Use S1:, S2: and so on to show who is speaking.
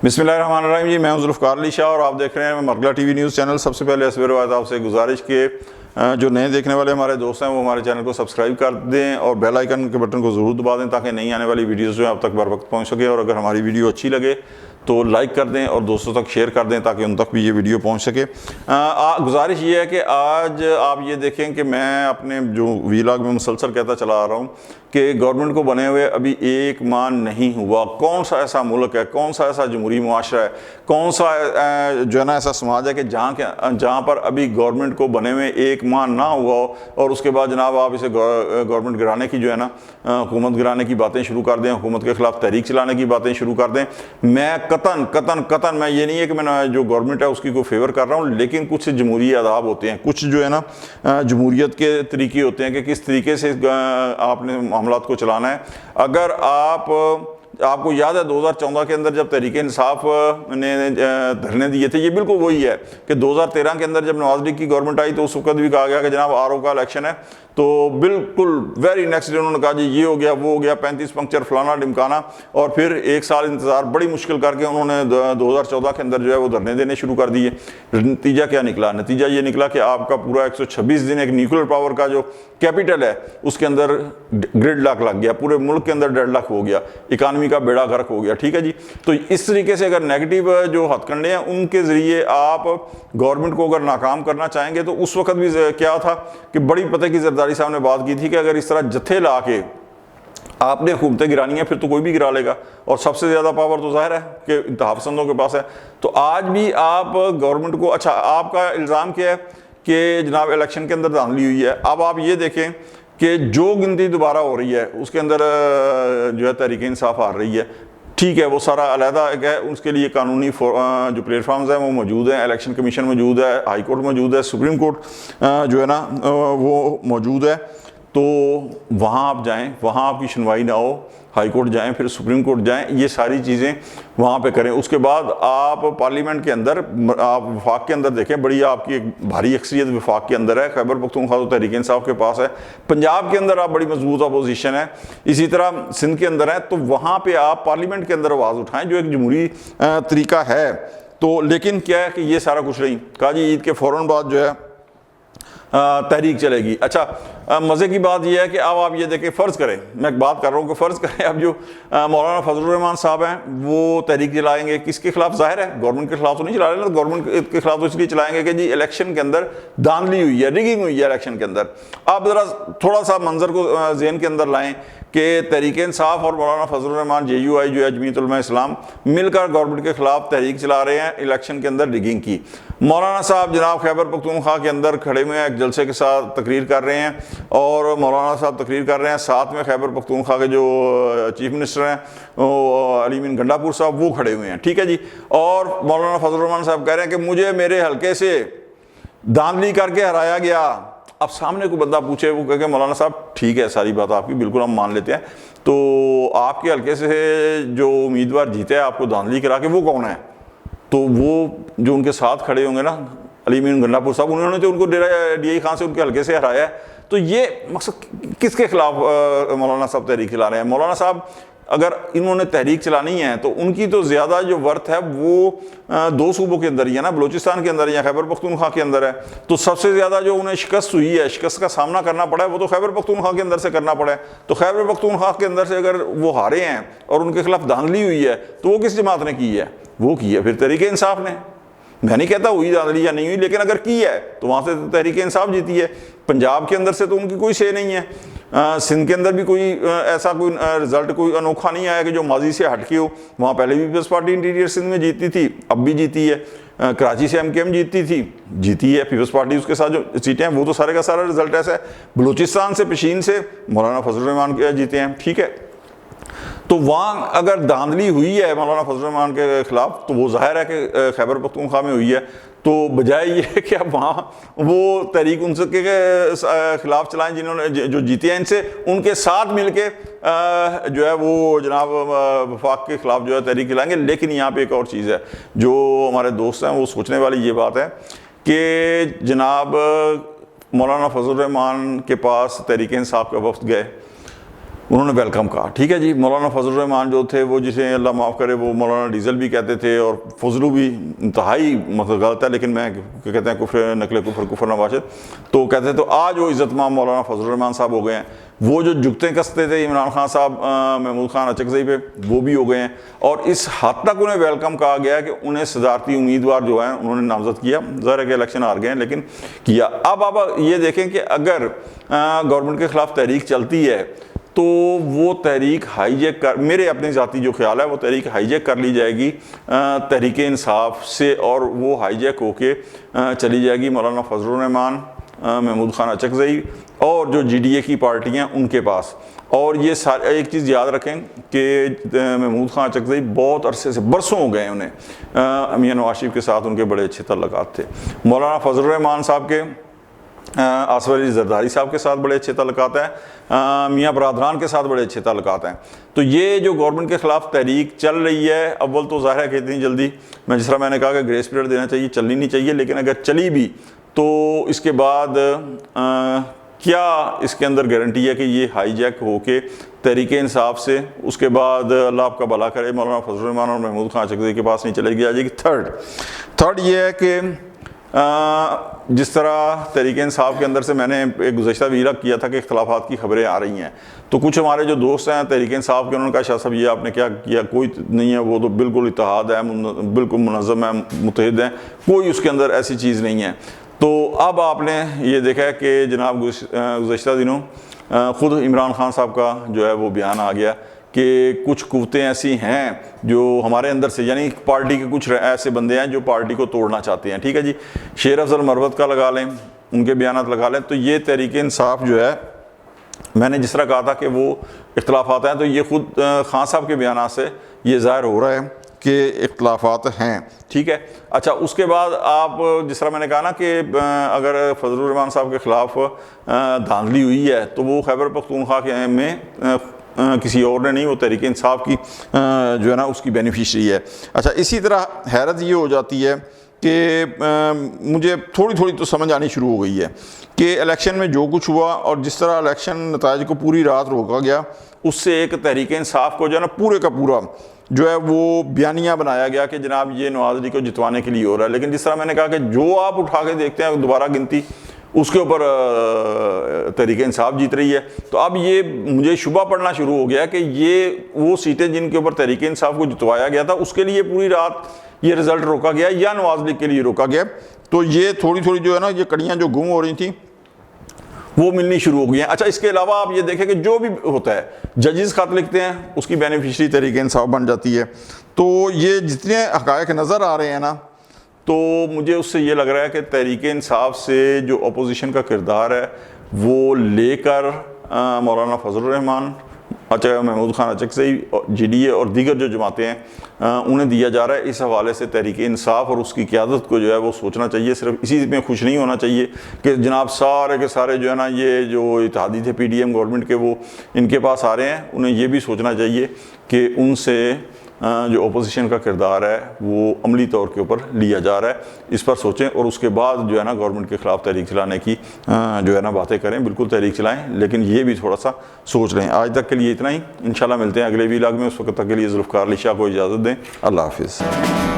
S1: बिस्मिल्लाहिर्रहमानिर्रहीम जी, मैं हूं ज़ुल्फ़िकार अली शाह और आप देख रहे हैं मरगला टीवी न्यूज़ चैनल। सबसे पहले असवर आपसे गुजारिश के जो नए देखने वाले हमारे दोस्त हैं वो हमारे चैनल को सब्सक्राइब कर दें और बेल आइकन के बटन को ज़रूर दबा दें ताकि नई आने वाली वीडियोस जो है आप तक बर वक्त पहुँच सके। और अगर हमारी वीडियो अच्छी लगे तो लाइक कर दें और दोस्तों तक शेयर कर दें ताकि उन तक भी ये वीडियो पहुंच सके। गुजारिश ये है कि आज आप ये देखें कि मैं अपने जो वीलॉग में मुसलसल कहता चला आ रहा हूँ कि गवर्नमेंट को बने हुए अभी एक माह नहीं हुआ। कौन सा ऐसा मुल्क है, कौन सा ऐसा जमहूरी मुआशरा है, कौन सा जो है ना ऐसा समाज है कि जहाँ पर अभी गवर्नमेंट को बने हुए एक माह ना हुआ हो और उसके बाद जनाब आप इसे गवर्नमेंट गिराने की जो है ना हुकूमत गिराने की बातें शुरू कर दें, हुकूमत के खिलाफ तहरीक चलाने की बातें शुरू कर दें। मैं कतन मैं ये नहीं है कि मैं जो गवर्नमेंट है उसकी को फेवर कर रहा हूँ, लेकिन कुछ जमहूरी आदाब होते हैं, कुछ जो है ना जमहूरियत के तरीके होते हैं कि किस तरीके से आपने मामलात को चलाना है। अगर आपको याद है 2014 के अंदर जब तहरीक इंसाफ ने धरने दिए थे, ये बिल्कुल वही है कि 2013 के अंदर जब नवाज लीग की गवर्नमेंट आई तो उस वक्त भी कहा गया कि जनाब RO का इलेक्शन है, तो बिल्कुल वेरी नेक्स्ट डे उन्होंने कहा जी ये हो गया वो हो गया, 35 पंक्चर फलाना ढिमकाना, और फिर एक साल इंतज़ार बड़ी मुश्किल करके उन्होंने 2014 के अंदर जो है वो धरने देने शुरू कर दिए। नतीजा क्या निकला? नतीजा ये निकला कि आपका पूरा 126 दिन एक न्यूक्लियर पावर का जो कैपिटल है उसके अंदर ग्रिडलॉक लग गया, पूरे मुल्क के अंदर डेडलॉक हो गया, इकानमी का बेड़ा गर्क हो गया। ठीक है जी, तो इस तरीके से अगर नेगेटिव जो हथकंडे हैं उनके ज़रिए आप गवर्नमेंट को अगर नाकाम करना चाहेंगे तो उस वक्त भी क्या था कि बड़ी पते की जरदारी साहब ने बात की थी कि अगर इस तरह जत्थे ला के आपने हुकूमतें गिरानी है फिर तो कोई भी गिरा लेगा, और सबसे ज़्यादा पावर तो जाहिर है कि इंतहा पसंदों के पास है। तो आज भी आप गवर्नमेंट को, अच्छा आपका इल्ज़ाम क्या है कि जनाब इलेक्शन के अंदर धांधली हुई है। अब आप ये देखें कि जो गिनती दोबारा हो रही है उसके अंदर जो है तहरीक इंसाफ हार रही है, ठीक है, वो सारा अलहदा है, उसके लिए कानूनी जो प्लेटफॉर्म्स हैं वो मौजूद हैं, इलेक्शन कमीशन मौजूद है, हाई कोर्ट मौजूद है, सुप्रीम कोर्ट जो है ना वो मौजूद है। तो वहाँ आप जाएं, वहाँ आपकी सुनवाई ना हो, हाई कोर्ट जाएं, फिर सुप्रीम कोर्ट जाएं, ये सारी चीज़ें वहाँ पे करें। उसके बाद आप पार्लियामेंट के अंदर, आप वफाक के अंदर देखें, बड़ी आपकी एक भारी अक्सरियत वफाक के अंदर है, खैबर पख्तूनख्वा तो तहरीक इंसाफ के पास है, पंजाब के अंदर आप बड़ी मजबूत अपोजिशन है, इसी तरह सिंध के अंदर है। तो वहाँ पर आप पार्लियामेंट के अंदर आवाज़ उठाएँ जो एक जमहूरी तरीका है। तो लेकिन क्या है कि ये सारा कुछ नहीं कहा जी, ईद के फ़ौरन बाद जो है तहरीक चलेगी। अच्छा मज़े की बात यह है कि अब आप ये देखें, फ़र्ज़ करें, मैं बात कर रहा हूँ कि फ़र्ज़ करें अब जो मौलाना फजलुर रहमान साहब हैं वो तहरीक चलाएंगे, किसके खिलाफ? ज़ाहिर है गवर्नमेंट के खिलाफ तो नहीं चला रहे ना, गवर्नमेंट के खिलाफ तो इसलिए चलाएंगे कि जी इलेक्शन के अंदर धांधली हुई है, रिगिंग हुई है इलेक्शन के अंदर। आप ज़रा थोड़ा सा मंजर को ज़हन के अंदर लाएँ कि तहरीक इंसाफ और मौलाना फजलुर रहमान JUI जो है जमीयत उलमा इस्लाम मिलकर गवर्नमेंट के खिलाफ तहरीक चला रहे हैं इलेक्शन के अंदर रिगिंग की। मौलाना साहब जनाब खैबर पख्तूनख्वा के अंदर खड़े हुए हैं, एक जलसे के साथ तकरीर कर रहे हैं और मौलाना साहब तकरीर कर रहे हैं, साथ में खैबर पख्तूनख्वा के जो चीफ मिनिस्टर हैं अली मीन गंडापुर साहब वो खड़े हुए हैं। ठीक है जी, और मौलाना फजलुर रहमान साहब कह रहे हैं कि मुझे मेरे हल्के से धांधली करके हराया गया। अब सामने को बंदा पूछे, वो कहे मौलाना साहब ठीक है, सारी बात आपकी बिल्कुल हम मान लेते हैं, तो आपके हल्के से जो उम्मीदवार जीते हैं आपको धांधली करा के, वो कौन है? तो वो जो उनके साथ खड़े होंगे ना अली मीन गंडापुर साहब, उन्होंने तो उनको DI खान से उनके हल्के से हराया है। तो ये मकसद किसके खिलाफ मौलाना साहब तहरीक चला रहे हैं? मौलाना साहब अगर इन्होंने तहरीक चलानी है तो उनकी तो ज़्यादा जो वर्थ है वो 2 सूबों के अंदर ही है ना, बलोचिस्तान के अंदर या खैबर पख्तूनख्वा के अंदर है। तो सबसे ज़्यादा जो उन्हें शिकस्त हुई है, शिकस्त का सामना करना पड़ा है, वो तो खैबर पख्तूनख्वा के अंदर से करना पड़ा है। तो खैबर पख्तूनख्वा के अंदर से अगर वो हारे हैं और उनके खिलाफ धांधली हुई है तो वो किस जमात ने की है? वो की है फिर तहरीक इंसाफ ने। मैं नहीं कहता हुई धांधली या नहीं हुई, लेकिन अगर की है तो वहाँ से तो तहरीक इंसाफ जीती है। पंजाब के अंदर से तो उनकी कोई से नहीं है, सिंध के अंदर भी कोई ऐसा कोई रिजल्ट कोई अनोखा नहीं आया कि जो माजी से हटके हो। वहाँ पहले भी पीपल्स पार्टी इंटीरियर सिंध में जीतती थी, अब भी जीती है। कराची से MKM जीती है पीपल्स पार्टी, उसके साथ जो सीटें हैं वो तो सारे का सारा रिजल्ट ऐसा है। बलूचिस्तान से पेशीन से मौलाना फजलुर रहमान जीते हैं। ठीक है, तो वहाँ अगर धांधली हुई है मौलाना फजलुर रहमान के खिलाफ तो वो जाहिर है कि खैबर पख्तूनख्वा में हुई है। तो बजाय ये कि अब वहाँ वो तहरीक उनके खिलाफ चलाएं जिन्होंने जो जीते हैं, इनसे उनके साथ मिलके जो है वो जनाब वफाक के खिलाफ जो है तहरीक चलाएंगे। लेकिन यहाँ पे एक और चीज़ है जो हमारे दोस्त हैं वो सोचने वाली ये बात है कि जनाब मौलाना फजलुर रहमान के पास तहरीक इंसाफ का वफ्द गए, उन्होंने वेलकम कहा। ठीक है जी, मौलाना फजलुर रहमान जो थे वो, जिसे अल्लाह माफ़ करे, वो मौलाना डीजल भी कहते थे और फजलू भी इंतहाई मतलब गलत है, लेकिन मैं कहते हैं कुफर नकले कुफर नवाशद, तो कहते थे। तो आज वो इज़्ज़तमाम मौलाना फजलुर रहमान साहब हो गए हैं। वो जो जुगतें कसते थे इमरान खान साहब, महमूद खान अचकज़ई पे, वो भी हो गए हैं। और इस हद तक उन्हें वेलकम कहा गया कि उन्हें सदारती उम्मीदवार जो है उन्होंने नामजद किया। ज़ाहिर है कि इलेक्शन हार गए हैं, लेकिन किया। अब आप ये देखें कि अगर गवर्नमेंट के ख़िलाफ़ तहरीक चलती है तो वो तहरीक हाईजैक कर, मेरे अपने ज़ाती जो ख्याल है, वो तहरीक हाईजैक कर ली जाएगी तहरीक इंसाफ से, और वो हाईजैक होके चली जाएगी मौलाना फजलुर रहमान, महमूद खान अचकज़ई और जो GDA की पार्टियां उनके पास। और ये सारे एक चीज़ याद रखें कि महमूद खान अचकज़ई बहुत अरसे से, बरसों हो गए उन्हें मियां नवाज शरीफ के साथ उनके बड़े अच्छे तल्लुकात थे। मौलाना फजलुर रहमान साहब के आसिफ अली जरदारी साहब के साथ बड़े अच्छे ताल्लुकात हैं, मियाँ बरादरान के साथ बड़े अच्छे ताल्लुकात हैं। तो ये जो गवर्नमेंट के ख़िलाफ़ तहरीक चल रही है, अव्वल तो ज़ाहिर है कि इतनी जल्दी, मैं जिस तरह मैंने कहा कि ग्रेस पीरियड देना चाहिए, चलनी नहीं चाहिए, लेकिन अगर चली भी तो इसके बाद क्या इसके अंदर गारंटी है कि ये हाईजैक होके तहरीक इंसाफ से उसके बाद अल्लाह आपका भला करे मौलाना फजलुर रहमान और महमूद खान अचकज़ई के पास नहीं चलेगी, आ जाएगी। थर्ड ये है कि जिस तरह तहरीक इंसाफ के अंदर से मैंने एक गुज़श्ता वीरा किया था कि इख्तलाफात की खबरें आ रही हैं, तो कुछ हमारे जो दोस्त हैं तहरीक इंसाफ के, उन्होंने कहा शाह साहब ये आपने क्या किया, कोई नहीं है, वो तो बिल्कुल इत्तेहाद है, बिल्कुल मुनज़्ज़म है, मुत्तहिद है, कोई उसके अंदर ऐसी चीज़ नहीं है। तो अब आपने ये देखा है कि जनाब गुज़श्ता दिनों ख़ुद इमरान खान साहब का जो है वो बयान आ गया कि कुछ कुव्वतें ऐसी हैं जो हमारे अंदर से, यानी पार्टी के कुछ ऐसे बंदे हैं जो पार्टी को तोड़ना चाहते हैं। ठीक है जी, शेर अफजल मरवत का लगा लें, उनके बयानात लगा लें, तो ये तहरीक इंसाफ जो है, मैंने जिस तरह कहा था कि वो इख्तलाफात हैं, तो ये ख़ुद खान साहब के बयानात से ये ज़ाहिर हो रहा है कि इख्तलाफात हैं। ठीक है, अच्छा, उसके बाद आप जिस तरह मैंने कहा ना कि अगर फजलुर रहमान साहब के ख़िलाफ़ धांधली हुई है तो वो खैबर पख्तूनख्वा के में किसी और ने नहीं, वो तहरीक इंसाफ की जो है ना उसकी बेनिफिशरी है। अच्छा, इसी तरह हैरत ये हो जाती है कि मुझे थोड़ी थोड़ी तो समझ आनी शुरू हो गई है कि इलेक्शन में जो कुछ हुआ और जिस तरह इलेक्शन नताइज को पूरी रात रोका गया, उससे एक तहरीक इंसाफ को जो है ना पूरे का पूरा जो है वो बयानिया बनाया गया कि जनाब ये नवाज अली को जितवाने के लिए हो रहा है। लेकिन जिस तरह मैंने कहा कि जो आप उठा के देखते हैं दोबारा गिनती, उसके ऊपर तहरीक इंसाफ जीत रही है। तो अब ये मुझे शुबा पड़ना शुरू हो गया कि ये वो सीटें जिनके ऊपर तहरीक इंसाफ को जितवाया गया था, उसके लिए पूरी रात ये रिज़ल्ट रोका गया या नवाज लीग के लिए रोका गया। तो ये थोड़ी थोड़ी जो है ना ये कड़ियाँ जो गुम हो रही थी वो मिलनी शुरू हो गई हैं। अच्छा, इसके अलावा आप ये देखें कि जो भी होता है, जजेस खत लिखते हैं, उसकी बेनिफिशरी तहरीक इंसाफ बन जाती है। तो ये जितने हक़ाइक़ नज़र आ रहे हैं ना, तो मुझे उससे ये लग रहा है कि तहरीक इंसाफ से जो अपोजिशन का किरदार है वो लेकर मौलाना फजलुर रहमान, अच्छा महमूद खान अचकज़ई, GDA और दीगर जो जमातें हैं उन्हें दिया जा रहा है। इस हवाले से तहरीक इंसाफ और उसकी क़यादत को जो है वो सोचना चाहिए। सिर्फ इसी में खुश नहीं होना चाहिए कि जनाब सारे के सारे जो है ना ये जो इत्तेहादी थे PDM गवर्नमेंट के, वो इनके पास आ रहे हैं। उन्हें ये भी सोचना चाहिए कि उनसे जो अपोजिशन का किरदार है वो अमली तौर के ऊपर लिया जा रहा है, इस पर सोचें और उसके बाद जो है ना गवर्नमेंट के ख़िलाफ़ तहरीक चलाने की जो है ना बातें करें। बिल्कुल तहरीक चलाएं, लेकिन ये भी थोड़ा सा सोच लें। आज तक के लिए इतना ही, इंशाल्लाह मिलते हैं अगले व्लॉग में। उस वक्त तक के लिए ज़ुल्फ़िकार अली शाह को इजाज़त दें। अल्लाह हाफ़िज़।